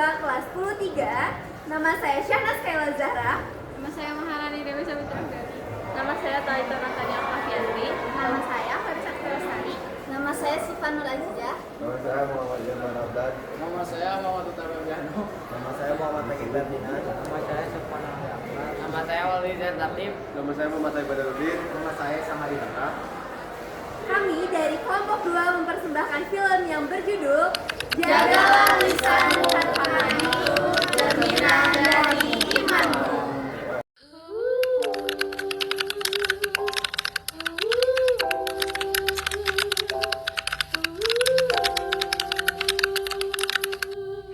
siswa kelas 10-3. Nama saya Syahnas Kaila Zahra. Nama saya Maharani Dewi Sabitra. Nama saya Talita Natania Okavianti. Nama saya Farisa Lestari. Nama saya Siva Nur Azizah. Nama saya Muhammad Jamal Abdad. Nama saya Muhammad Utara Biano. Nama saya Muhammad Tegir Berdinas. Nama saya Sofwan Ahmad. Nama saya Wali Zain Latif. Nama saya Muhammad Badarudin. Nama saya Samari Haka. Kami dari kelompok 2 mempersembahkan film yang berjudul Jagalah Lisanmu Tanpa Hatimu, Cerminan dari Imanmu.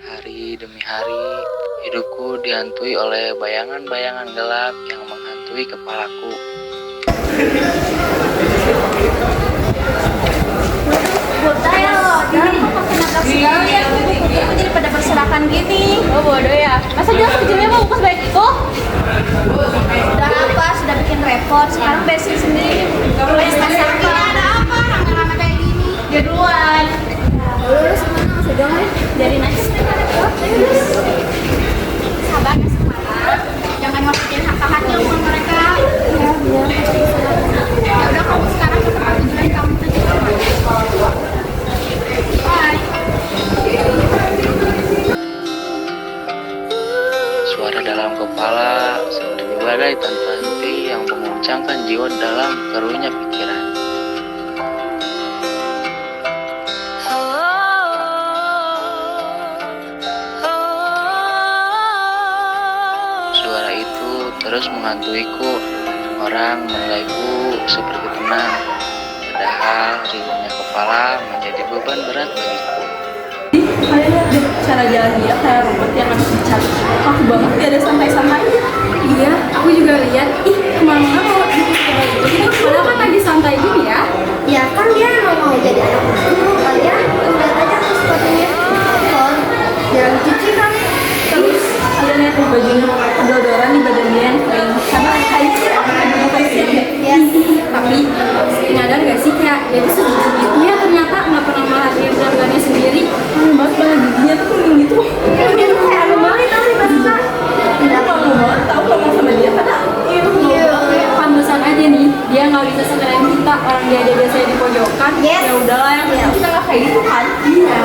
Hari demi hari, hidupku dihantui oleh bayangan-bayangan gelap yang menghantui kepalaku. Buta ya lo, jadi kok pakai nabrak segala ya, buku jadi pada berserakan gini. Oh bodoh ya, masa jelas kecilnya mau buku sebaik itu? Sudah apa, sudah bikin repot, sekarang beresin sendiri. Pesta sampah. Ada apa, rame-rame kayak gini? Ya duluan. Lu semuanya nggak usah dong, jadi nice. Sabar, semangat. Jangan masukin hati omongan mereka. Ya udah, kamu sekarang ke tempat tujuan kamu tadi. Bye. Suara dalam kepala seperti badai tanpa henti yang menguncangkan jiwa dalam keruhnya pikiran. Suara itu terus menghantuiku. Orang menilaiku seperti tenang, padahal riuhnya kepala menjadi beban berat bagiku. Kalian lihat deh, cara jalan dia kayak robot yang habis dicat. Kaku banget, dia ada santai-santai. Iya, aku juga lihat. Ih, kemana-mana mau bikin kayak gitu. Padahal kan lagi santai gini ya. Ya kan dia emang mau jadi anak itu. Kalian lihat aja tuh sepatunya. Oh, jarang cuci kan. Terus kalian lihat tuh bajunya kedodoran di badan dia yang kering. Karena kayak ada fashion deh. Ya sih. Tapi nyadar gak sih kayak dia tuh segitunya ternyata nggak pernah merhatiin keluarganya sendiri. Aneh banget malah giginya tuh kuning gitu. Dia tuh kayak aneh banget tau nih bahasa. Kenapa nggak mau tahu ngomong sama dia karena pantesan aja nih dia nggak bisa sekeren kita, orang dia aja biasanya di pojokan. Yes. Ya udahlah, yang penting kita nggak kayak gitu kan. Iya.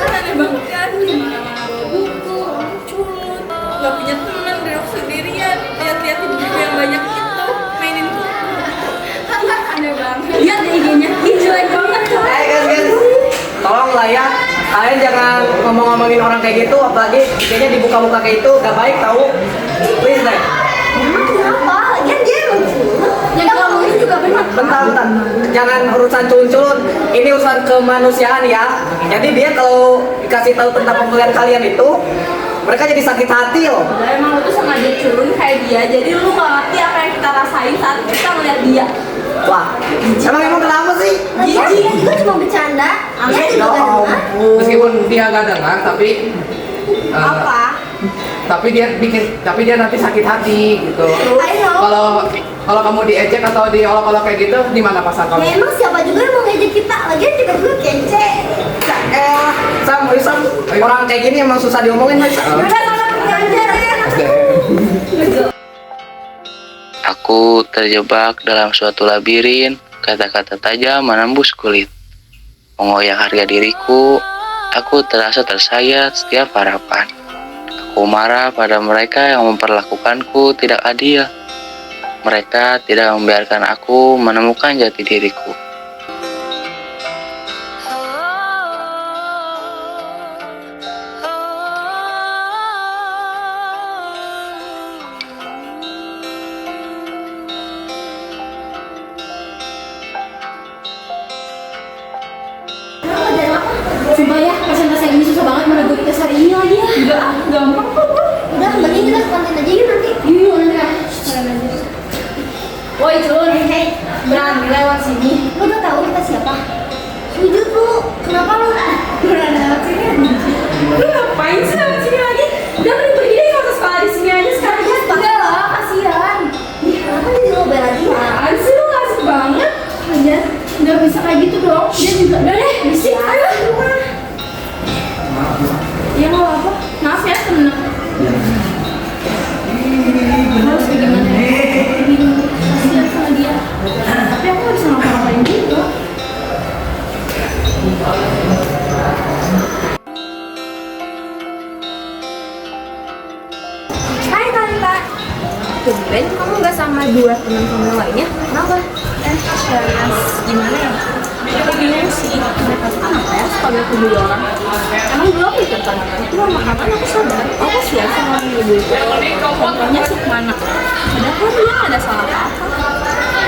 Aneh banget kan, mana-mana bawa buku, culut, nggak punya teman, duduk sendirian, lihat-liatin buku yang banyak itu, mainin buku. Aneh banget. Lihat IG-nya, ih jelek banget tuh. Guys, tolonglah ya, kalian jangan ngomong-ngomongin orang kayak gitu, apalagi IG-nya dibuka-buka kayak itu, gak baik tahu. Please deh. Emang kenapa? Lagian dia emang culun. Yang kamu ini juga benar. Bentar, jangan urusan culun-culun, ini urusan kemanusiaan ya. Jadi dia kalau dikasih tahu tentang pembelian kalian itu, mereka jadi sakit hati loh. Udah, emang lu tuh sengaja culun kayak dia, jadi lu gak ngerti apa yang kita rasain saat kita ngeliat dia. Wah, emang kenapa sih? Lagian dia juga cuma bercanda. Dia juga gak dengar. Meskipun dia nggak dengar, tapi Apa? tapi dia nanti sakit hati gitu. I know. Kalau kamu diejek atau diolok-olok kayak gitu, di mana pasar Ya kamu? emang siapa juga yang mau ngejek kita? Lagian juga gue kece. Sam, orang kayak gini emang susah diomongin, Mas. Udah sana pergi aja ya. Aku terjebak dalam suatu labirin, kata-kata tajam menembus kulit. Mengoyak harga diriku, aku terasa tersayat setiap harapan. Aku marah pada mereka yang memperlakukanku tidak adil. Mereka tidak membiarkan aku menemukan jati diriku. Sumpah ya, presentasi ini susah banget, mana gue dikasih hari ini lagi ya. Enggak, gampang kok bro. Udah, mending kita ke kantin aja yuk nanti. Iya, udah. Woi culun, berani lewat sini. Lu udah tahu kita siapa? Sujud lu, kenapa lu? Berani lewat sini. Lu ngapain sih lewat sini lagi? Udah mending pergi deh, nggak usah sekolah di sini aja sekarang. Enggak lah, kasihan. Ih, kenapa dia juga bela dia? Apaan sih lu, ngasih banget. Aja, nggak bisa kayak gitu dong. Dia juga, udah deh, bisik. Ayo. tumben kamu gak sama dua teman kamu yang lainnya? Kenapa? Shanas, gimana ya? Aku bingung sih, mereka tuh kenapa ya suka banyak bully orang. Emang dulu aku ikut kan? Itu lama-lama aku sadar, aku kasihan sama orang yang bully. Contohnya Sukmana. Padahal kan dia gak ada salah apa-apa.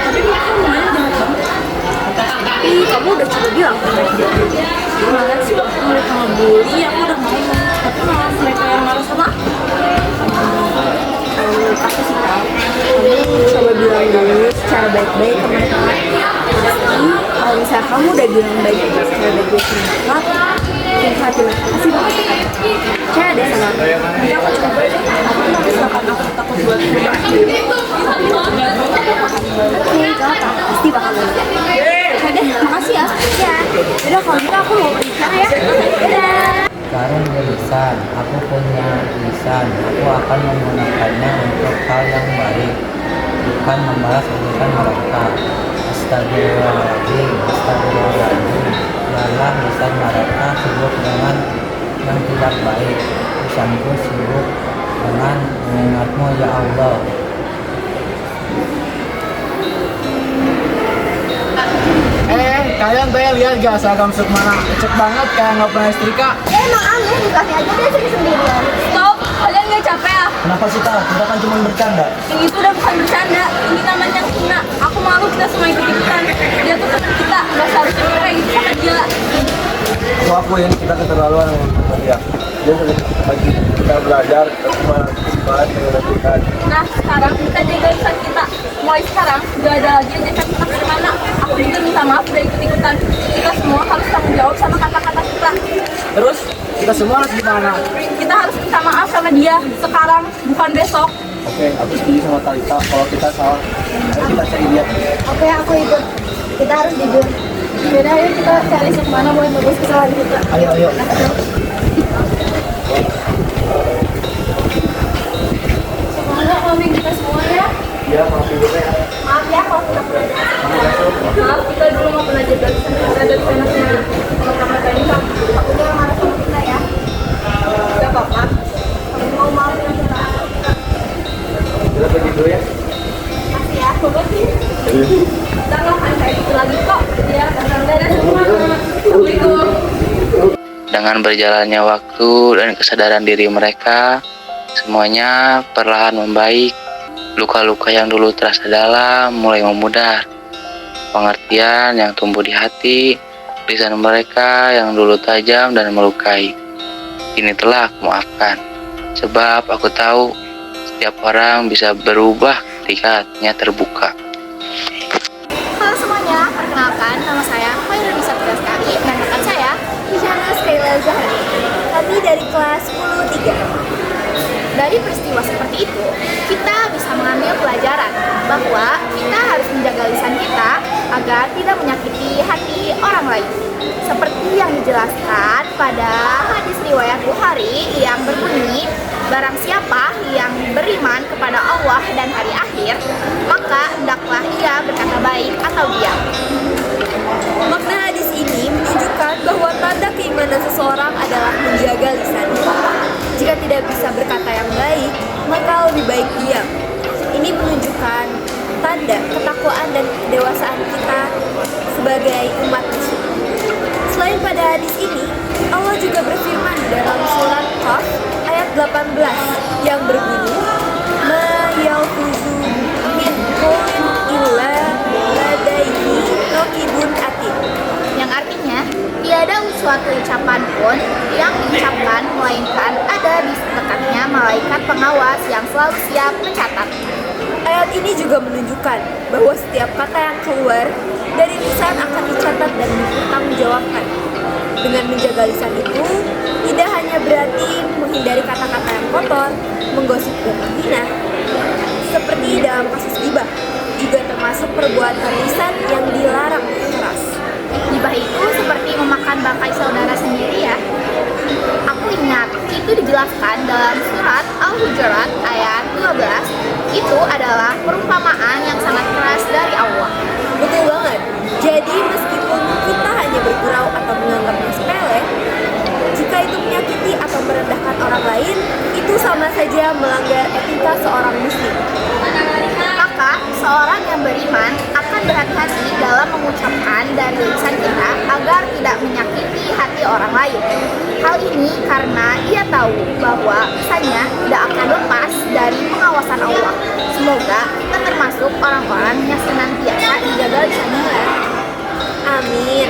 Tapi mereka semuanya jahat banget. Tapi kamu udah coba bilang ke mereka. Gimana sih waktu mereka ngebully, aku udah ngomong. Tapi malah mereka yang marah sama aku. Kalau menurut aku sih Kak, kamu coba bilang dulu secara baik-baik ke mereka. Pasti kalau misalnya kamu udah bilang baik-baik secara baik-baik ke mereka, mungkin hati mereka pasti bakal terkata. Percaya deh sama aku. Nanti aku coba deh. Aku kalau misalkan aku takut buat berubah. Oke, gak pasti bakal berubah. Oke deh, makasih ya. Ya, udah kalau gitu aku mau pergi sekarang ya. Dadah. Sekarang lisan, aku punya lisan. Aku akan menggunakannya untuk hal yang baik, bukan membalas urusan mereka. Astagfirullahaladzim, astagfirullahaladzim. Biarlah lisan mereka sibuk dengan yang tidak baik. Lisanku sibuk dengan mengingatmu ya Allah. Kalian lihat gak seragam Sukmana? Lecek banget kayak nggak pernah setrika. Emang aneh, dikasih aja dia sendiri-sendirian. Stop, kalian gak capek ya? Kenapa sih Ta? Kita kan cuma bercanda. Yang itu udah bukan bercanda, ini namanya hina. Aku malu kita semua ikut-ikutan. Dia tuh teman kita, gak seharusnya kita kayak gitu sama dia. Aku akuin kita keterlaluan sama dia. Dia sudah lagi kita belajar, tapi malah semangat mengerjakan. Nah, sekarang kita jaga lisan kita. Mulai sekarang, gak ada lagi yang jaga kita kemana. Aku juga minta maaf udah ikut-ikutan. Kita semua harus tanggung jawab sama kata-kata kita. Terus kita semua harus gimana? Kita harus minta maaf sama dia sekarang, bukan besok. Oke, aku setuju sama Talita. Kalau kita salah, ayo kita cari dia. Oke, aku ikut. Kita harus jujur. Yaudah, ayo kita cari Sukmana buat nebus kesalahan kita. Ayo. Sukmana, maafin kita semua ya. Dia maafin kita ya. Maaf ya kalau kita pernah Maaf, kita dulu nggak pernah jaga lisan kita dari sana-sana. Kalau kamu tadi aku udah marah sama kita ya. gak apa-apa. Kamu mau maafin kita. Kita pergi dulu ya. Makasih ya. Kita nggak akan kayak gitu lagi kok. Ya, dadah semua. Assalamualaikum. Dengan berjalannya waktu dan kesadaran diri mereka, semuanya perlahan membaik. Luka-luka yang dulu terasa dalam mulai memudar. Pengertian yang tumbuh di hati, lisan mereka yang dulu tajam dan melukai, kini telah aku maafkan. Sebab aku tahu setiap orang bisa berubah ketika hatinya terbuka. Halo semuanya, perkenalkan nama saya Khairunisa Putri dan rekan saya Isyana Skyla Zahra. Kami dari kelas 10-3. Dari peristiwa seperti itu, kita bisa mengambil pelajaran bahwa kita harus menjaga lisan kita agar tidak menyakiti hati orang lain. Seperti yang dijelaskan pada hadis riwayat Bukhari yang berbunyi, barang siapa yang beriman kepada Allah dan hari akhir, maka hendaklah ia berkata baik atau diam. Makna hadis ini menunjukkan bahwa tanda keimanan seseorang adalah menjaga lisannya. Jika tidak bisa berkata yang baik, maka lebih baik diam. Ini menunjukkan tanda ketakwaan dan kedewasaan kita sebagai umat Islam. Selain pada hadis ini, Allah juga berfirman dalam surat Qaf ayat 18 yang berbunyi, "Ma yalfuzu min qawlin illa ladaihi raqibun atid." Yang artinya, tiada suatu ucapan pun yang diucapkan melainkan ada di dekatnya malaikat pengawas yang selalu siap mencatat. Ayat ini juga menunjukkan bahwa setiap kata yang keluar dari lisan akan dicatat dan dipertanggungjawabkan. Dengan menjaga lisan itu, tidak hanya berarti menghindari kata-kata yang kotor, menggosip dan menghina, seperti dalam kasus ghibah, juga termasuk perbuatan lisan yang dilarang keras. Gibah itu seperti memakan bangkai saudara sendiri ya. Aku ingat, itu dijelaskan dalam surat Al-Hujurat ayat 12. Itu adalah perumpamaan yang sangat keras dari Allah. Betul banget. Jadi meskipun kita hanya bergurau atau menganggapnya sepele, jika itu menyakiti atau merendahkan orang lain, itu sama saja melanggar etika seorang muslim. Seorang yang beriman akan berhati-hati dalam mengucapkan dan lisan kita agar tidak menyakiti hati orang lain. Hal ini karena ia tahu bahwa lisannya tidak akan lepas dari pengawasan Allah. Semoga kita termasuk orang-orang yang senantiasa dijaga lisannya. Amin.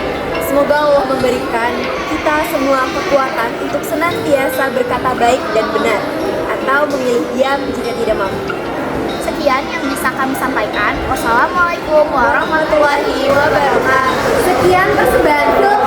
Semoga Allah memberikan kita semua kekuatan untuk senantiasa berkata baik dan benar, atau memilih diam jika tidak mampu. Sekian yang bisa kami sampaikan. Wassalamualaikum warahmatullahi wabarakatuh. Sekian persembahan film